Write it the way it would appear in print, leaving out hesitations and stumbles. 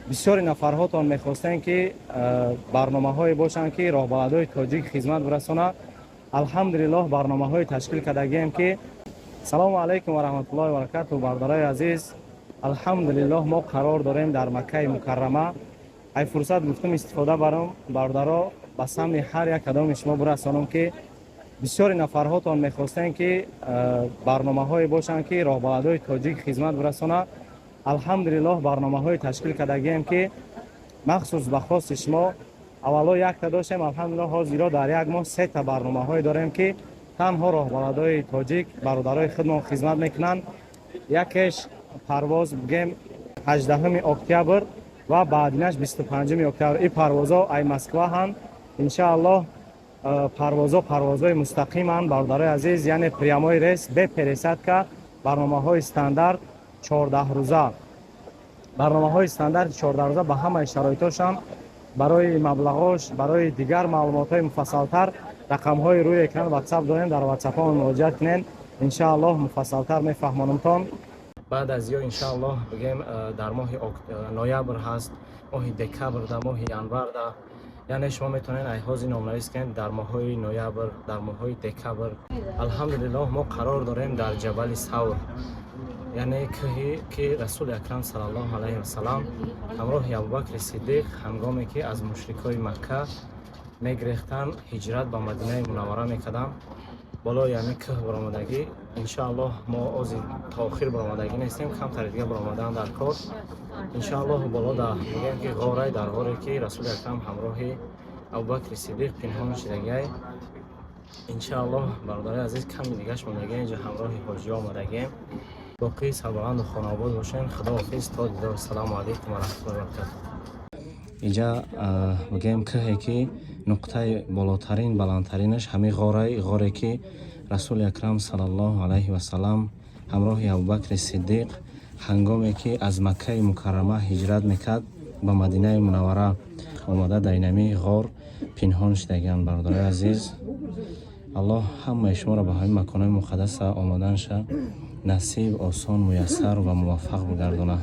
بسیاری نفرهاتان میخواستند که برنامه های باشند که راهبردهای تاجیک خدمت برسانه. الحمدلله برنامه های تشکیل کردگیم که سلام علیکم و رحمت الله و برکاته. برادرای عزیز، الحمدلله ما قرار داریم در مکه مکرمه. ای فرصت گفتم استفاده برام برادرها به سمع هر یک کدام شما برسانم که بسیاری نفرهاتان میخواستند که برنامه های باشند که راهبردهای تاجیک خدمت برسانه. الحمدلله برنامه های تشکیل کردگیم که مخصوص به خواست شما اولا یک تا داشتیم. الحمدلله حاضرا در یک ماه 3 تا برنامه های داریم که تنها راهبردهای تاجیک برادرای خودمان خدمت میکنند. یکیش پرواز بگیم 18 اکتبر و بعدینش 25 اکتبر. این پروازها ای مسکو هستند. ان شاء الله پروازهای مستقیم هستند برادرای عزیز، یعنی پریامای ریس به پرسد که برنامه های استاندارد 14 روزه. برنامه های استاندارد 14 روزه به همه شرایطش هم برای مبلغاش، برای دیگر معلومات های مفصل تر رقم های روی اکران واتساپ داریم. در واتساپ ها مراجعه کنین، ان شاء الله مفصل تر میفهمونمتون. بعد از یا ان شاء الله بگیم در ماه نوامبر هست، ماه دکبر، در ماه ینور ده، یعنی شما میتونین ایهاز نامنویس کنید در ماه های نوامبر، در ماه های دکبر. الحمدلله ما قرار داریم در جبل ثور، یعنی که رسول اکرم صلی الله علیه و سلام همراه ابوبکر صدیق هنگامی که از مشرکای مکه میگریختن هجرت به مدینه منوره میکردن بالا، یعنی که برآمدگی ان شاء الله ما از تاخیر برآمدگی نیستیم، کم تر دیگه برآمدن در کار ان شاء الله بالا در میگن که غاره در غاره که رسول اکرم همراه ابوبکر صدیق پنهان شدگی. ان شاء الله برادرای عزیز کمی دیگهش موندگی اینجا همراه حاجی آمدگیم. باقی سربلند و خانواد باشین. خداحافظ تا دیدار. السلام علیکم و رحمت الله و برکاته. اینجا بگیم که نقطه بالاترین بلندترینش همین غاره که رسول اکرم صلی الله علیه و سلام همراه ابوبکر صدیق هنگامی که از مکه مکرمه هجرت میکرد به مدینه منوره آمده در اینمی غار پنهان شدگان. برادرای عزیز، الله همه شما را به همین مکان مقدس آمدنش نصیب، آسان، میسر و موفق بگردانه.